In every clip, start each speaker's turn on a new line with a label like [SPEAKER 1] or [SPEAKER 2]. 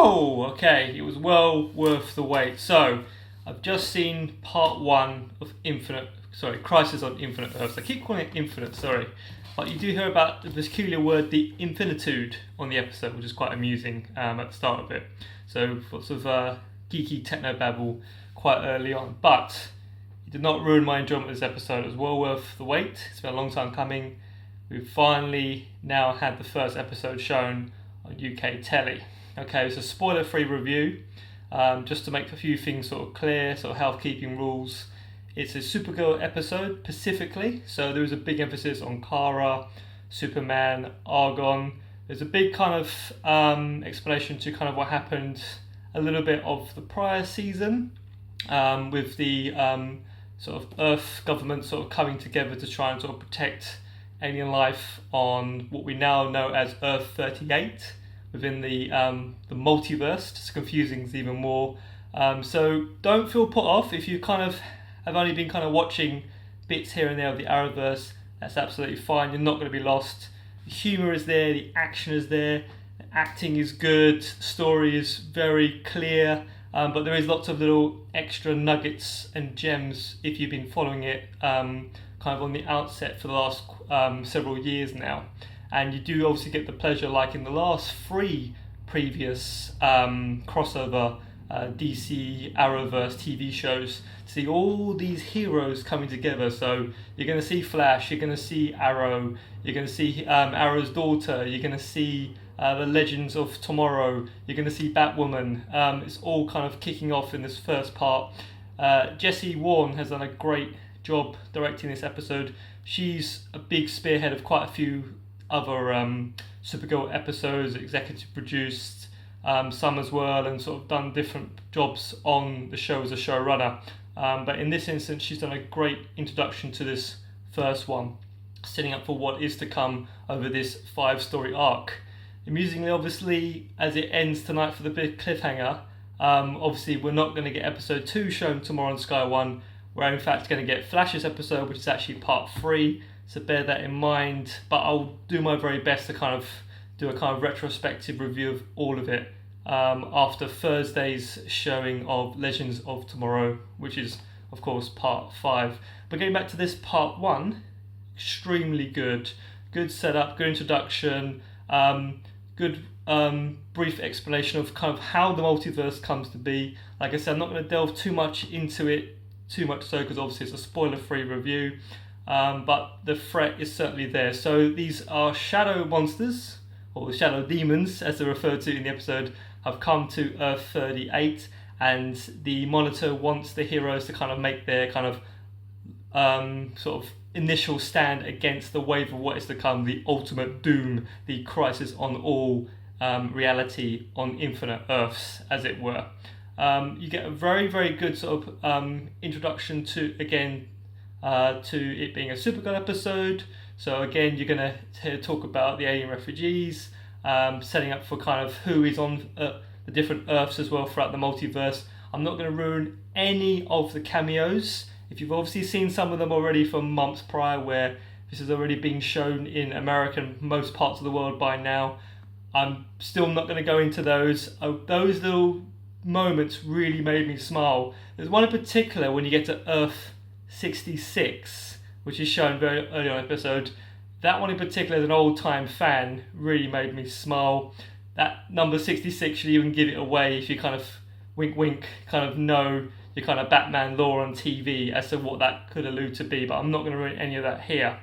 [SPEAKER 1] Whoa! Okay, it was well worth the wait. So, I've just seen part one of Crisis on Infinite Earths. I keep calling it Infinite, sorry. But you do hear about the peculiar word, the infinitude, on the episode, which is quite amusing at the start of it. So, lots of geeky techno babble quite early on. But it did not ruin my enjoyment of this episode. It was well worth the wait. It's been a long time coming. We've finally now had the first episode shown on UK telly. Okay, it's a spoiler-free review, just to make a few things sort of clear, sort of housekeeping rules. It's a Supergirl episode, specifically, so there is a big emphasis on Kara, Superman, Argon. There's a big kind of explanation to kind of what happened, a little bit of the prior season, with the sort of Earth government sort of coming together to try and sort of protect alien life on what we now know as Earth 38 within the multiverse. Just confusing things even more. So don't feel put off if you kind of have only been kind of watching bits here and there of the Arrowverse. That's absolutely fine. You're not going to be lost. The humour is there, the action is there, the acting is good, the story is very clear, but there is lots of little extra nuggets and gems if you've been following it kind of on the outset for the last several years now. And you do obviously get the pleasure, like in the last three previous crossover DC Arrowverse TV shows, to see all these heroes coming together. So you're going to see Flash, you're going to see Arrow, you're going to see Arrow's daughter, you're going to see the Legends of Tomorrow, you're going to see Batwoman. It's all kind of kicking off in this first part. Jessie Warren has done a great job directing this episode. She's a big spearhead of quite a few other Supergirl episodes, executive produced some as well, and sort of done different jobs on the show as a showrunner. But in this instance, she's done a great introduction to this first one, setting up for what is to come over this 5-story arc. Amusingly, obviously, as it ends tonight for the big cliffhanger, obviously we're not going to get episode 2 shown tomorrow on Sky 1. We're in fact going to get Flash's episode, which is actually part 3, so bear that in mind. But I'll do my very best to kind of do a kind of retrospective review of all of it after Thursday's showing of Legends of Tomorrow, which is, of course, part 5. But getting back to this part 1, extremely good. Good setup, good introduction, good brief explanation of kind of how the multiverse comes to be. Like I said, I'm not going to delve too much into it, too much so, because obviously it's a spoiler-free review, but the threat is certainly there. So these are shadow monsters, or shadow demons as they're referred to in the episode, have come to Earth 38, and the Monitor wants the heroes to kind of make their kind of sort of initial stand against the wave of what is to come, the ultimate doom, the crisis on all reality on infinite Earths, as it were. You get a very, very good sort of introduction to, again, to it being a Supergirl episode. So again, you're going to talk about the alien refugees, setting up for kind of who is on the different Earths as well throughout the multiverse. I'm not going to ruin any of the cameos. If you've obviously seen some of them already from months prior, where this has already been shown in America and most parts of the world by now, I'm still not going to go into those. Those little moments really made me smile. There's one in particular when you get to Earth 66, which is shown very early on in the episode. That one in particular, as an old-time fan, really made me smile. That number 66 should even give it away if you kind of wink wink kind of know your kind of Batman lore on TV as to what that could allude to be, but I'm not going to ruin any of that here.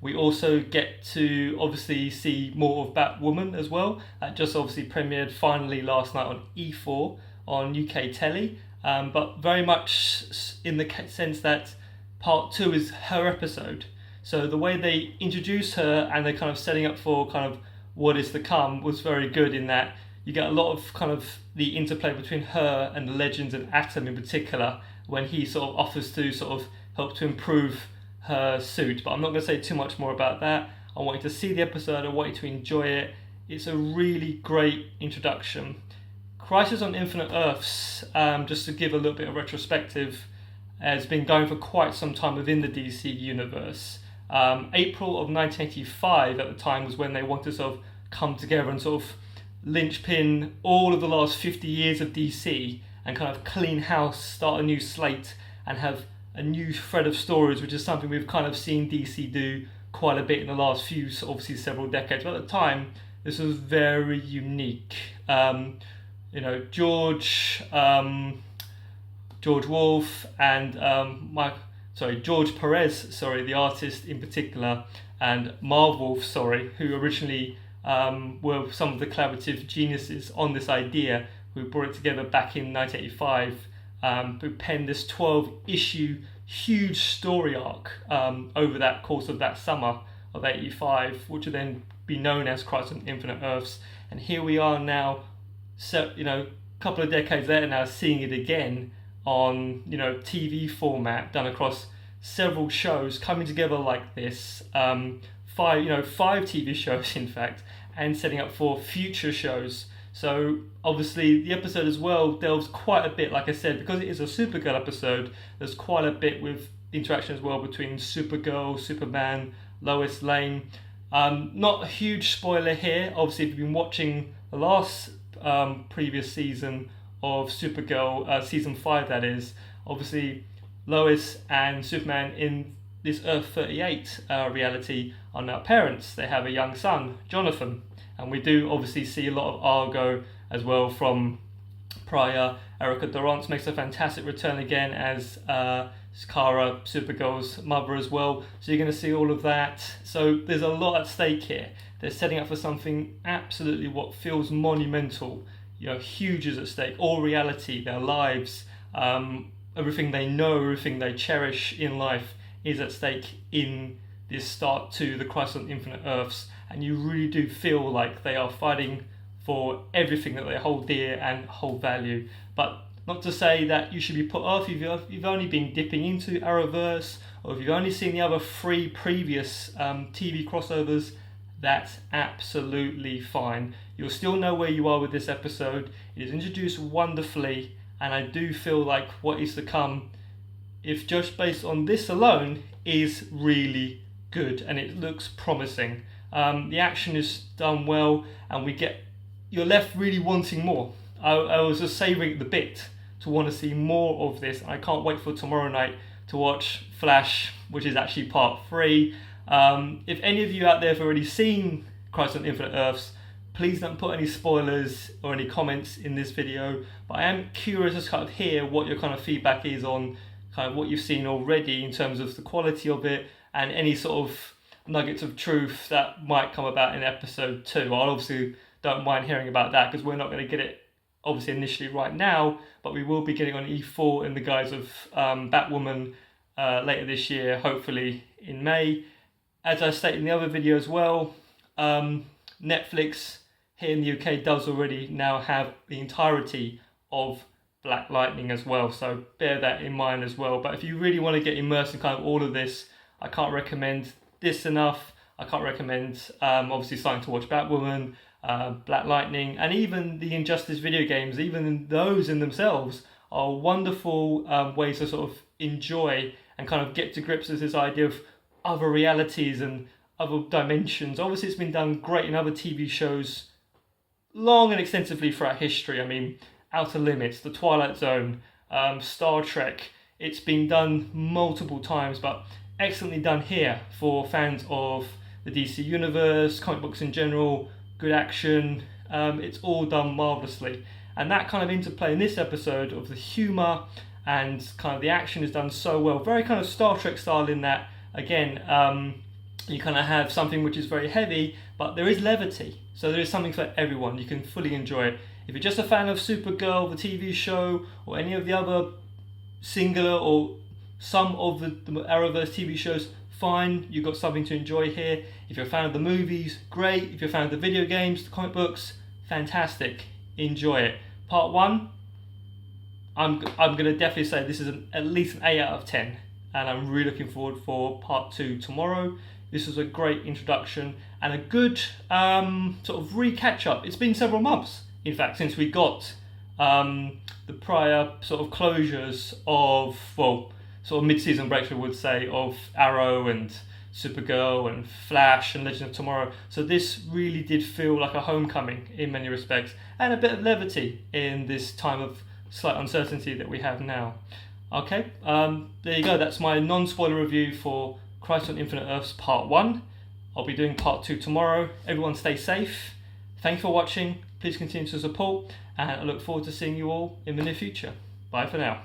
[SPEAKER 1] We also get to obviously see more of Batwoman as well. That just obviously premiered finally last night on E4 on UK telly, but very much in the sense that part 2 is her episode. So the way they introduce her and they're kind of setting up for kind of what is to come was very good, in that you get a lot of kind of the interplay between her and the Legends and Atom in particular, when he sort of offers to sort of help to improve her suit. But I'm not going to say too much more about that. I want you to see the episode, I want you to enjoy it. It's a really great introduction. Crisis on Infinite Earths, just to give a little bit of retrospective, has been going for quite some time within the DC universe. April of 1985 at the time was when they wanted to sort of come together and sort of linchpin all of the last 50 years of DC and kind of clean house, start a new slate, and have a new thread of stories, which is something we've kind of seen DC do quite a bit in the last few, obviously several decades. But at the time, this was very unique. George Wolfe and George Perez, the artist in particular, and Marv Wolf, who originally were some of the collaborative geniuses on this idea, who brought it together back in 1985, who penned this 12-issue huge story arc over that course of that summer of 85, which would then be known as Crisis on Infinite Earths. And here we are now, a couple of decades later now, seeing it again on TV format, done across several shows coming together like this, five TV shows in fact, and setting up for future shows. So obviously the episode as well delves quite a bit, like I said, because it is a Supergirl episode, there's quite a bit with interaction as well between Supergirl, Superman, Lois Lane. Not a huge spoiler here, obviously if you've been watching the last previous season of Supergirl, season 5 that is, obviously Lois and Superman in this Earth 38 reality are now parents. They have a young son, Jonathan, and we do obviously see a lot of Argo as well from prior. Erica Durance makes a fantastic return again as Kara, Supergirl's mother as well, so you're going to see all of that. So there's a lot at stake here. They're setting up for something absolutely what feels monumental. Huge is at stake. All reality, their lives, everything they know, everything they cherish in life is at stake in this start to the Crisis on Infinite Earths, and you really do feel like they are fighting for everything that they hold dear and hold value. But not to say that you should be put off if you've only been dipping into Arrowverse, or if you've only seen the other 3 previous TV crossovers. That's absolutely fine. You'll still know where you are with this episode. It is introduced wonderfully, and I do feel like what is to come, if just based on this alone, is really good and it looks promising. The action is done well, and you're left really wanting more. I was just savouring the bit to want to see more of this. I can't wait for tomorrow night to watch Flash, which is actually part 3. If any of you out there have already seen Crisis on Infinite Earths, please don't put any spoilers or any comments in this video, but I am curious to kind of hear what your kind of feedback is on kind of what you've seen already in terms of the quality of it and any sort of nuggets of truth that might come about in episode 2. I obviously don't mind hearing about that because we're not going to get it obviously initially right now, but we will be getting on E4 in the guise of Batwoman later this year, hopefully in May. As I stated in the other video as well, Netflix here in the UK does already now have the entirety of Black Lightning as well, so bear that in mind as well. But if you really want to get immersed in kind of all of this, I can't recommend this enough. I can't recommend obviously starting to watch Batwoman, Black Lightning, and even the Injustice video games. Even those in themselves are wonderful ways to sort of enjoy and kind of get to grips with this idea of other realities and other dimensions. Obviously it's been done great in other TV shows long and extensively throughout history. I mean, Outer Limits, The Twilight Zone, Star Trek. It's been done multiple times, but excellently done here for fans of the DC universe, comic books in general, good action. It's all done marvellously, and that kind of interplay in this episode of the humor and kind of the action is done so well. Very kind of Star Trek style in that, again, you kind of have something which is very heavy, but there is levity. So there is something for everyone. You can fully enjoy it. If you're just a fan of Supergirl, the TV show, or any of the other singular or some of the Arrowverse TV shows, fine, you've got something to enjoy here. If you're a fan of the movies, great. If you're a fan of the video games, the comic books, fantastic. Enjoy it. Part 1, I'm going to definitely say this is at least an 8 out of 10. And I'm really looking forward for part 2 tomorrow. This was a great introduction and a good sort of re-catch up. It's been several months, in fact, since we got the prior sort of closures of, well, sort of mid-season breaks, we would say, of Arrow and Supergirl and Flash and Legend of Tomorrow. So this really did feel like a homecoming in many respects, and a bit of levity in this time of slight uncertainty that we have now. Okay, there you go. That's my non-spoiler review for Crisis on Infinite Earths Part 1. I'll be doing Part 2 tomorrow. Everyone stay safe. Thank you for watching. Please continue to support, and I look forward to seeing you all in the near future. Bye for now.